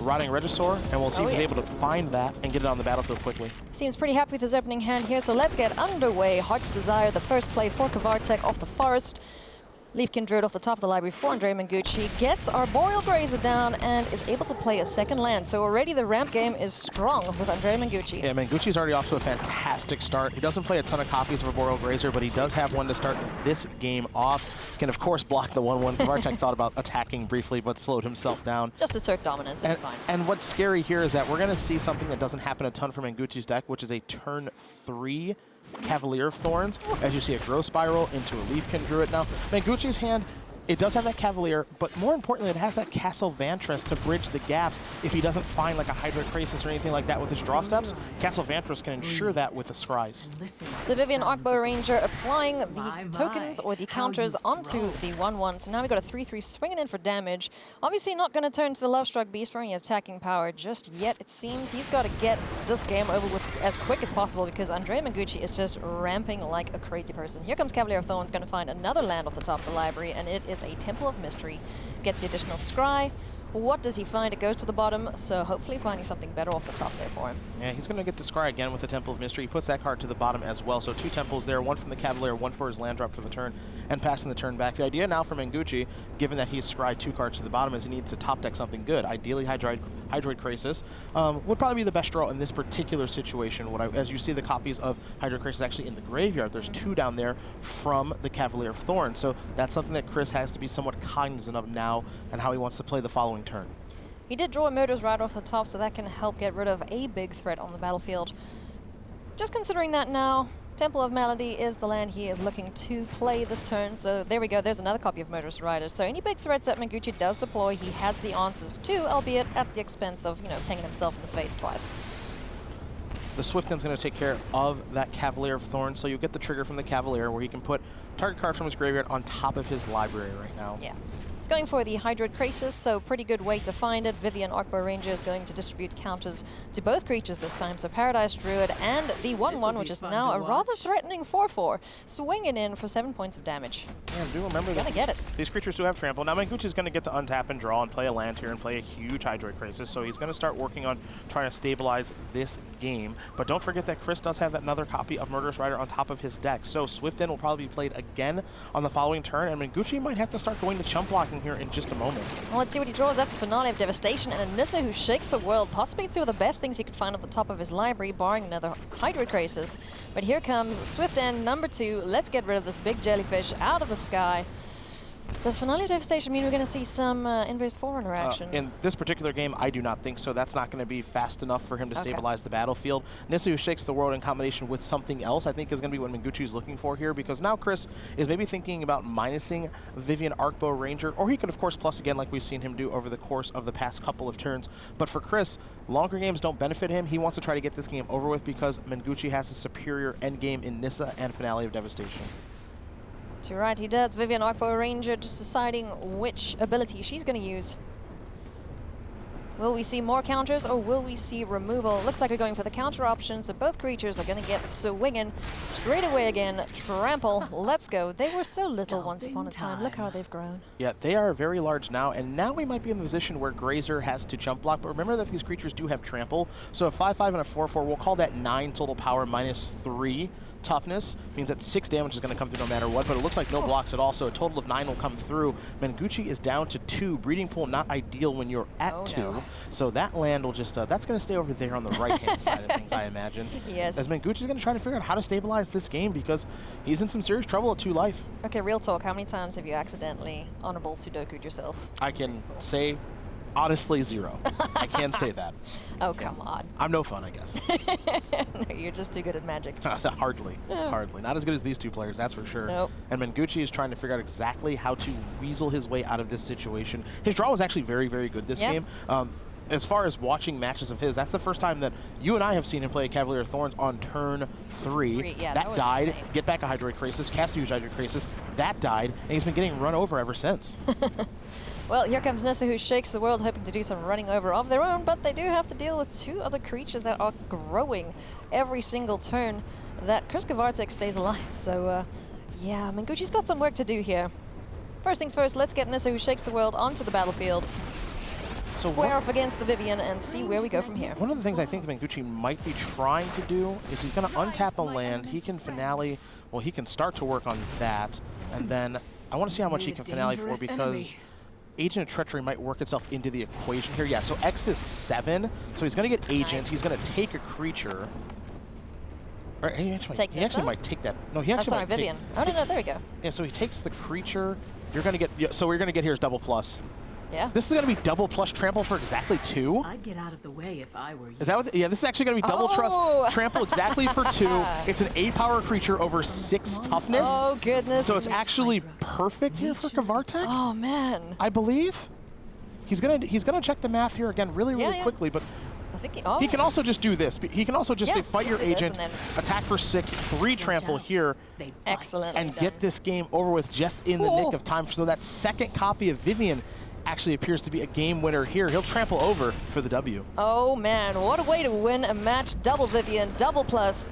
Rotting Regisaur, and we'll see if he's able to find that and get it on the battlefield quickly. Seems pretty happy with his opening hand here, so let's get underway. Heart's Desire, the first play for Kavartech off the forest. Leafkin Druid off the top of the library for Andrea Mengucci, gets Arboreal Grazer down and is able to play a second land. So already the ramp game is strong with Andrea Mengucci. Yeah, Mengucci's already off to a fantastic start. He doesn't play a ton of copies of Arboreal Grazer, but he does have one to start this game off. Can, of course, block the 1/1. Kvartek thought about attacking briefly, but slowed himself down. Just assert dominance, it's fine. And what's scary here is that we're going to see something that doesn't happen a ton for Mengucci's deck, which is a turn 3 Cavalier of Thorns, as you see a Growth Spiral into a Leafkin Druid. Now, Mengucci's hand, it does have that Cavalier, but more importantly, it has that Castle Vantress to bridge the gap if he doesn't find like a Hydra Krasis or anything like that with his draw steps. Castle Vantress can ensure that with the Scries. So Vivian Arkbow Ranger applying the tokens or the counters onto the 1/1. So now we've got a 3/3 swinging in for damage. Obviously not going to turn to the Lovestruck Beast for any attacking power just yet. It seems he's got to get this game over with as quick as possible because Andrea Mengucci is just ramping like a crazy person. Here comes Cavalier of Thorns, going to find another land off the top of the library, and it is a Temple of Mystery. Gets the additional scry. What does he find? It goes to the bottom, so hopefully finding something better off the top there for him. Yeah, he's going to get the scry again with the Temple of Mystery. He puts that card to the bottom as well, so 2 temples there, 1 from the Cavalier, 1 for his land drop for the turn, and passing the turn back. The idea now for Mengucci, given that he's scryed 2 cards to the bottom, is he needs to top deck something good. Ideally, Hydroid Krasis would probably be the best draw in this particular situation. As you see the copies of Hydroid Krasis actually in the graveyard, there's 2 down there from the Cavalier of Thorns, so that's something that Chris has to be somewhat cognizant of now and how he wants to play the following turn. He did draw a Murder's Rider off the top, so that can help get rid of a big threat on the battlefield. Just considering that now, Temple of Melody is the land he is looking to play this turn. So there we go, there's another copy of Murderous Rider. So any big threats that Mengucci does deploy, he has the answers to, albeit at the expense of, pinging himself in the face twice. The Swiftend's going to take care of that Cavalier of Thorns, so you get the trigger from the Cavalier where he can put target card from his graveyard on top of his library right now. Yeah. It's going for the Hydroid Krasis, so pretty good way to find it. Vivian Arkbow Ranger is going to distribute counters to both creatures this time, so Paradise Druid and the 1/1, which is now a rather threatening 4/4, swinging in for 7 points of damage. Yeah, do remember that get it. These creatures do have trample. Now Mengucci's going to get to untap and draw and play a land here and play a huge Hydroid Krasis, so he's going to start working on trying to stabilize this game. But don't forget that Chris does have another copy of Murderous Rider on top of his deck, so Swiftend will probably be played again on the following turn, and Mengucci might have to start going to chump blocking here in just a moment. Well, let's see what he draws. That's a Finale of Devastation and a Nissa who shakes the world. Possibly 2 of the best things he could find at the top of his library, barring another Hydroid Krasis. But here comes Swiftend number 2. Let's get rid of this big jellyfish out of the sky. Does Finale of Devastation mean we're going to see some Invis Forerunner action? In this particular game, I do not think so. That's not going to be fast enough for him to stabilize the battlefield. Nissa who shakes the world in combination with something else, I think is going to be what Mengucci is looking for here, because now Chris is maybe thinking about minusing Vivian Arkbow Ranger, or he could, of course, plus again like we've seen him do over the course of the past couple of turns. But for Chris, longer games don't benefit him. He wants to try to get this game over with because Mengucci has a superior endgame in Nissa and Finale of Devastation. You're right, he does. Vivian Arkbow Ranger just deciding which ability she's going to use. Will we see more counters or will we see removal? Looks like we're going for the counter option, so both creatures are going to get swinging straight away again. Trample, let's go. They were so little once upon a time. Look how they've grown. Yeah, they are very large now, and now we might be in a position where Grazer has to jump block, but remember that these creatures do have trample, so a 5/5 and a 4/4, we'll call that 9 total power minus 3 toughness, means that 6 damage is going to come through no matter what, but it looks like no blocks at all, so a total of 9 will come through. Mengucci is down to 2. Breeding Pool not ideal when you're at 2, no. So that land will just, that's going to stay over there on the right-hand side of things, I imagine. Yes. As Mengucci is going to try to figure out how to stabilize this game because he's in some serious trouble at 2 life. Okay, real talk, how many times have you accidentally honorable Sudoku'd yourself? I can say honestly 0. I can say that. Oh, come on. I'm no fun, I guess. No, you're just too good at Magic. Hardly. Hardly. Not as good as these 2 players, that's for sure. Nope. And Mengucci is trying to figure out exactly how to weasel his way out of this situation. His draw was actually very, very good this game. As far as watching matches of his, that's the first time that you and I have seen him play Cavalier of Thorns on turn 3. Yeah, that died. Insane. Get back a Hydroid Krasis, cast a huge Hydroid Krasis. That died, and he's been getting run over ever since. Well, here comes Nissa who shakes the world, hoping to do some running over of their own, but they do have to deal with 2 other creatures that are growing every single turn that Chris Kvartek stays alive. So, yeah, Mengucci's got some work to do here. First things first, let's get Nissa who shakes the world onto the battlefield. square off against the Vivian and see where we go from here. One of the things I think that Mengucci might be trying to do is he's going to untap a land. He can finale, well, he can start to work on that, and then I want to see how much he can finale for, because Agent of Treachery might work itself into the equation here. Yeah, so X is 7, so he's going to get Agent. Nice. He's going to take a creature. Or he actually might take that. No, he actually might Vivian. take. No, there we go. Yeah, so he takes the creature. You're going to get, so we're going to get here is double plus. Yeah. This is going to be double plus trample for exactly 2. I'd get out of the way if I were you. Is that what? Yeah, this is actually going to be double trust trample exactly for 2. It's an 8-power creature over 6 toughness. Oh goodness. So it's actually perfect here for Kvartek. Oh man. I believe. He's gonna check the math here again really quickly, but I think he can also just do this. He can also just say fight your agent, and attack for 6, 3 trample here. Excellent. And get this game over with just in the nick of time. So that second copy of Vivian actually appears to be a game winner here. He'll trample over for the W. Oh man, what a way to win a match. Double Vivian, double plus.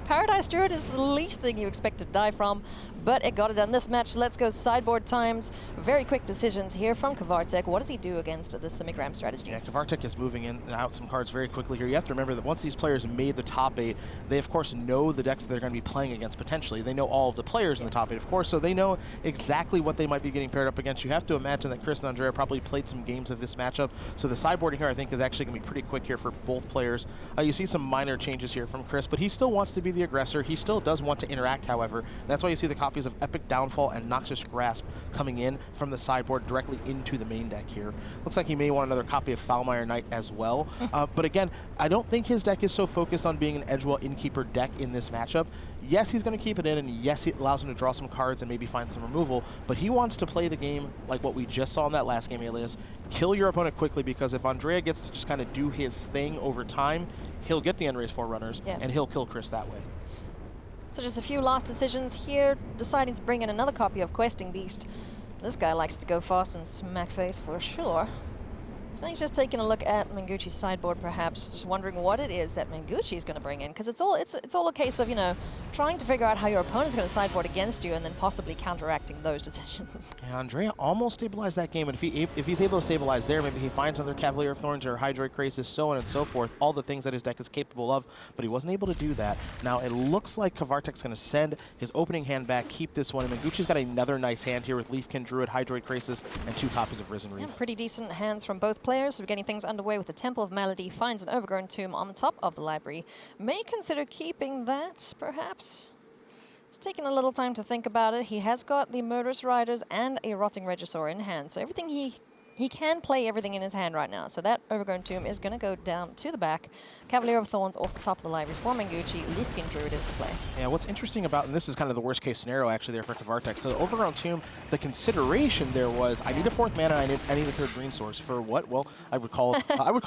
Paradise Druid is the least thing you expect to die from, but it got it done this match. Let's go sideboard times. Very quick decisions here from Kavartech. What does he do against the Simic Ramp strategy? Yeah, Kvartek is moving in and out some cards very quickly here. You have to remember that once these players made the top 8, they of course know the decks that they're going to be playing against potentially. They know all of the players in the top 8, of course, so they know exactly what they might be getting paired up against. You have to imagine that Chris and Andrea probably played some games of this matchup, so the sideboarding here I think is actually going to be pretty quick here for both players. You see some minor changes here from Chris, but he still wants to be the aggressor. He still does want to interact, however. That's why you see the copies of Epic Downfall and Noxious Grasp coming in from the sideboard directly into the main deck here. Looks like he may want another copy of Foulmire Knight as well. But again, I don't think his deck is so focused on being an Edgewell Innkeeper deck in this matchup. Yes, he's going to keep it in, and yes, it allows him to draw some cards and maybe find some removal, but he wants to play the game like what we just saw in that last game, Alias. Kill your opponent quickly, because if Andrea gets to just kind of do his thing over time, he'll get the End-Raise Forerunners, and he'll kill Chris that way. So just a few last decisions here, deciding to bring in another copy of Questing Beast. This guy likes to go fast and smack face for sure. So he's just taking a look at Mengucci's sideboard, perhaps, just wondering what it is that Mengucci is going to bring in, because it's all a case of, you know, trying to figure out how your opponent's going to sideboard against you and then possibly counteracting those decisions. Yeah, Andrea almost stabilized that game, and if he's able to stabilize there, maybe he finds another Cavalier of Thorns or Hydroid Krasis, so on and so forth, all the things that his deck is capable of, but he wasn't able to do that. Now it looks like Kavartek's going to send his opening hand back, keep this one, and Mengucci's got another nice hand here with Leafkin Druid, Hydroid Krasis, and 2 copies of Risen Reef. Yeah, pretty decent hands from both players. So we're getting things underway with the Temple of Melody, finds an Overgrown Tomb on the top of the library. May consider keeping that, perhaps. He's taking a little time to think about it. He has got the Murderous Riders and a Rotting Regisaur in hand, so everything he can play everything in his hand right now. So that Overgrown Tomb is going to go down to the back. Cavalier of Thorns off the top of the library for Mengucci. Leafkin Druid is the play. Yeah, what's interesting about, and this is kind of the worst case scenario actually there for Kavartech. So the Overgrown Tomb, the consideration there was, I need a 4th mana, I need a 3rd green source. For what? Well, I would call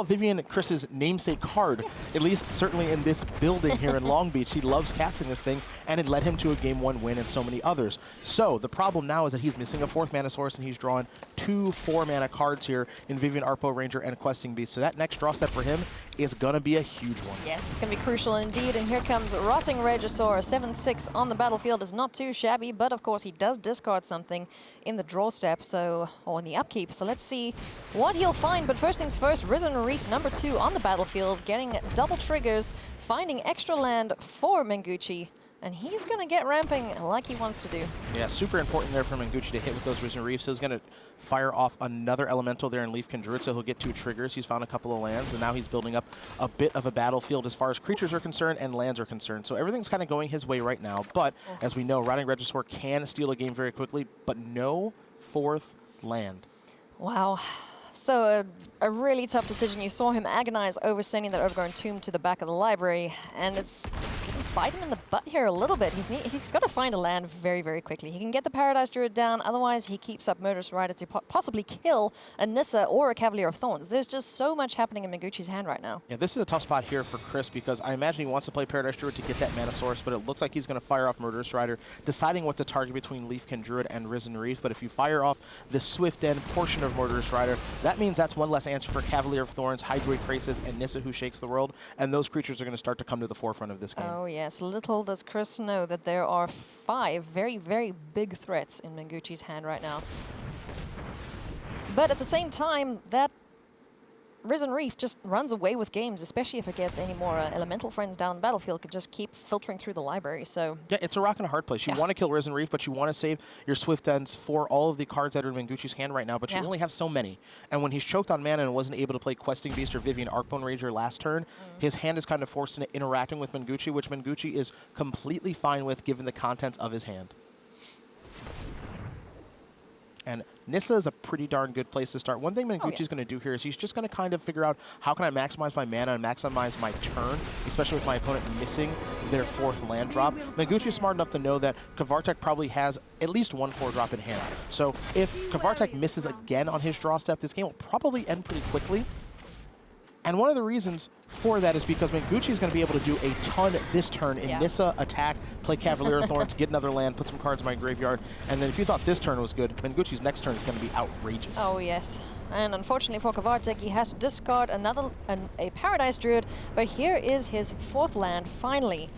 Vivian Chris's namesake card, at least certainly in this building here in Long Beach. He loves casting this thing, and it led him to a Game 1 win and so many others. So the problem now is that he's missing a 4th mana source, and he's drawn 2 4-mana cards here in Vivian Arpo Ranger and Questing Beast. So that next draw step for him is going to be a huge one. Yes, it's going to be crucial indeed. And here comes Rotting Regisaur. 7/6 on the battlefield is not too shabby, but of course he does discard something in the draw step, or in the upkeep. So let's see what he'll find. But first things first, Risen Reef number 2 on the battlefield, getting double triggers, finding extra land for Mengucci. And he's going to get ramping like he wants to do. Yeah, super important there for Mengucci to hit with those Risen Reefs. So he's going to fire off another Elemental there in Leafkin Druid, so he'll get 2 triggers. He's found a couple of lands, and now he's building up a bit of a battlefield as far as creatures are concerned and lands are concerned. So everything's kind of going his way right now. But as we know, Rotting Regisaur can steal a game very quickly, but no 4th land. Wow. So a really tough decision. You saw him agonize over sending that Overgrown Tomb to the back of the library, and it's bite him in the butt here a little bit. He's got to find a land very, very quickly. He can get the Paradise Druid down, otherwise he keeps up Murderous Rider to possibly kill a Nissa or a Cavalier of Thorns. There's just so much happening in Mengucci's hand right now. Yeah, this is a tough spot here for Chris, because I imagine he wants to play Paradise Druid to get that mana source, but it looks like he's going to fire off Murderous Rider, deciding what to target between Leafkin Druid and Risen Reef. But if you fire off the Swift End portion of Murderous Rider, that means that's one less answer for Cavalier of Thorns, Hydroid Krasis, and Nissa Who Shakes the World, and those creatures are going to start to come to the forefront of this game. Oh yes, little does Chris know that there are 5 very, very big threats in Mengucci's hand right now. But at the same time, that Risen Reef just runs away with games, especially if it gets any more elemental friends down the battlefield, could just keep filtering through the library. So yeah, it's a rock and a hard place. You want to kill Risen Reef, but you want to save your Swift Ends for all of the cards that are in Mengucci's hand right now, but you only have so many. And when he's choked on mana and wasn't able to play Questing Beast or Vivian Arcbone Ranger last turn, his hand is kind of forced into interacting with Mengucci, which Mengucci is completely fine with given the contents of his hand. And Nissa is a pretty darn good place to start. One thing Mengucci's going to do here is he's just going to kind of figure out how can I maximize my mana and maximize my turn, especially with my opponent missing their 4th land drop. Mengucci is smart enough to know that Kvartek probably has at least 1 4-drop in hand. So if Kvartek misses again on his draw step, this game will probably end pretty quickly. And one of the reasons for that is because Mengucci is going to be able to do a ton this turn in Nissa, attack, play Cavalier Thorns, get another land, put some cards in my graveyard, and then if you thought this turn was good, Mengucci's next turn is going to be outrageous. Oh, yes. And unfortunately for Kavartech, he has to discard a Paradise Druid, but here is his 4th land, finally.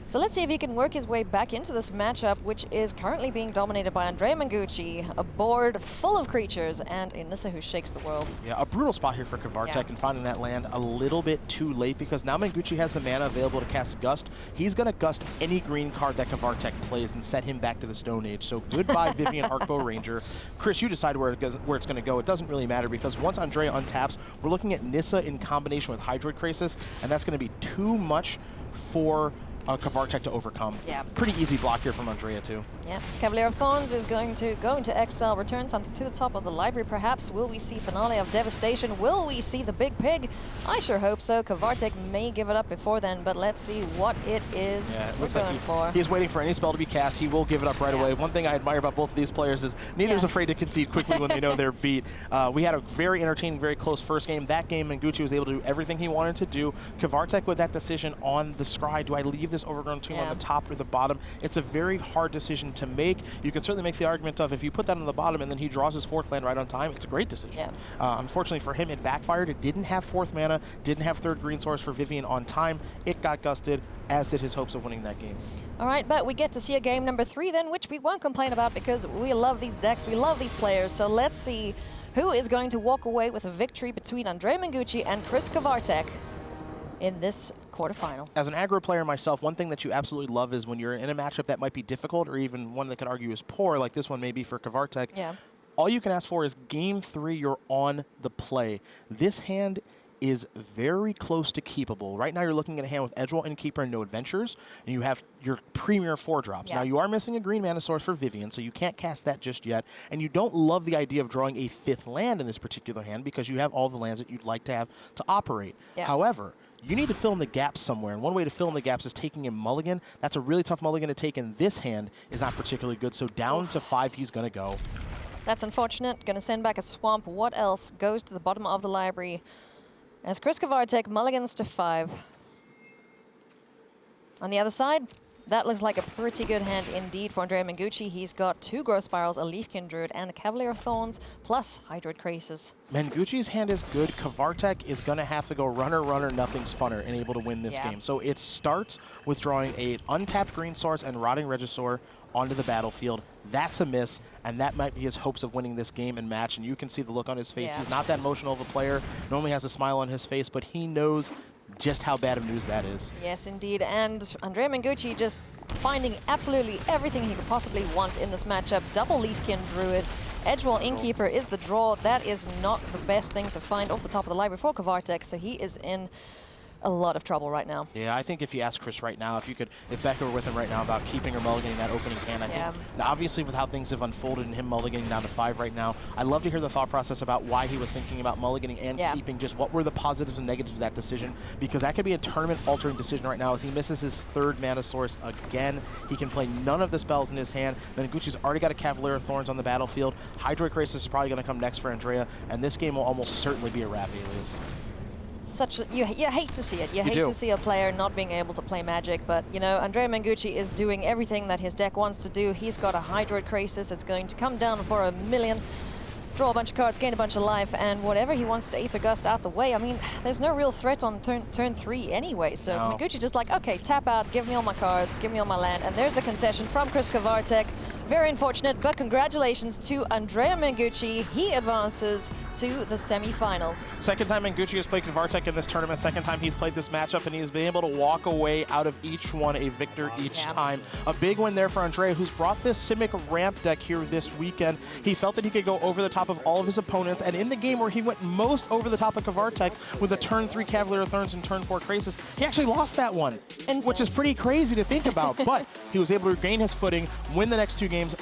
So let's see if he can work his way back into this matchup, which is currently being dominated by Andrea Mengucci, a board full of creatures, and a Nissa who shakes the world. Yeah, a brutal spot here for Kvartek and finding that land a little bit too late, because now Mengucci has the mana available to cast Gust. He's going to Gust any green card that Kvartek plays and set him back to the Stone Age. So goodbye, Vivian Arcbow Ranger. Chris, you decide where it's going to go. It doesn't really matter, because once Andrea untaps, we're looking at Nissa in combination with Hydroid Krasis, and that's going to be too much for Kvartek to overcome. Yeah. Pretty easy block here from Andrea, too. Yeah, this Cavalier of Thorns is going to go into exile, return something to the top of the library, perhaps. Will we see Finale of Devastation? Will we see the Big Pig? I sure hope so. Kvartek may give it up before then, but let's see what it is we're going for. He's waiting for any spell to be cast. He will give it up right away. One thing I admire about both of these players is neither is afraid to concede quickly when they know they're beat. We had a very entertaining, very close first game. That game, Mengucci was able to do everything he wanted to do. Kvartek with that decision on the scry. Do I leave this overgrown tomb on the top or the bottom? It's a very hard decision to make. You can certainly make the argument of if you put that on the bottom and then he draws his 4th land right on time, it's a great decision. Unfortunately for him, it backfired. It didn't have 4th mana, didn't have 3rd green source for Vivian on time. It got gusted, as did his hopes of winning that game. All right, but we get to see a game number 3 then, which we won't complain about because we love these decks, we love these players. So let's see who is going to walk away with a victory between Andrea Mengucci and Chris Kavartech in this quarterfinal. As an aggro player myself, one thing that you absolutely love is when you're in a matchup that might be difficult or even one that could argue is poor, like this one may be for Kvartech. All you can ask for is game 3, you're on the play. This hand is very close to keepable. Right now you're looking at a hand with Edgewall, Innkeeper, and no adventures, and you have your premier 4-drops. Now you are missing a green mana source for Vivian, so you can't cast that just yet, and you don't love the idea of drawing a 5th land in this particular hand because you have all the lands that you'd like to have to operate. However, you need to fill in the gaps somewhere, and one way to fill in the gaps is taking a mulligan. That's a really tough mulligan to take, and this hand is not particularly good, so down to 5 he's going to go. That's unfortunate. Going to send back a Swamp. What else goes to the bottom of the library? As Chris Kavartech mulligans to 5. On the other side, that looks like a pretty good hand indeed for Andrea Mengucci. He's got 2 Growth Spirals, a Leafkin Druid, and a Cavalier of Thorns, plus Hydroid Krasis. Mengucci's hand is good. Kvartech is going to have to go runner, runner, nothing's funner, and able to win this game. So it starts with drawing a untapped green source and Rotting Regisaur onto the battlefield. That's a miss, and that might be his hopes of winning this game and match, and you can see the look on his face. He's not that emotional of a player, normally has a smile on his face, but he knows just how bad of news that is. Yes, indeed, and Andrea Mengucci just finding absolutely everything he could possibly want in this matchup. Double Leafkin Druid, Edgewall Innkeeper is the draw. That is not the best thing to find off the top of the library for Kvartech, so he is in a lot of trouble right now. Yeah, I think if you ask Chris right now, if Becca were with him right now about keeping or mulliganing that opening hand, I think, now obviously with how things have unfolded and him mulliganing down to 5 right now, I'd love to hear the thought process about why he was thinking about mulliganing and keeping, just what were the positives and negatives of that decision, because that could be a tournament-altering decision right now as he misses his 3rd mana source again. He can play none of the spells in his hand. Mengucci's already got a Cavalier of Thorns on the battlefield. Hydroid Krasis is probably going to come next for Andrea, and this game will almost certainly be a wrap, Alias. You hate to see it. You hate to see a player not being able to play Magic, but you know, Andrea Mengucci is doing everything that his deck wants to do. He's got a Hydroid Krasis that's going to come down for 1,000,000, draw a bunch of cards, gain a bunch of life, and whatever he wants to Aether Gust out the way. I mean, there's no real threat on turn 3 anyway, so Mengucci's just like, okay, tap out, give me all my cards, give me all my land, and there's the concession from Chris Kvartech. Very unfortunate, but congratulations to Andrea Mengucci. He advances to the semifinals. Second time Mengucci has played Kvartech in this tournament, second time he's played this matchup, and he has been able to walk away out of each one a victor each time. A big win there for Andrea, who's brought this Simic Ramp deck here this weekend. He felt that he could go over the top of all of his opponents, and in the game where he went most over the top of Kvartech with the turn 3 Cavalier Thorns and turn 4 Krasis, he actually lost that one, which is pretty crazy to think about, but he was able to regain his footing, win the next 2 games,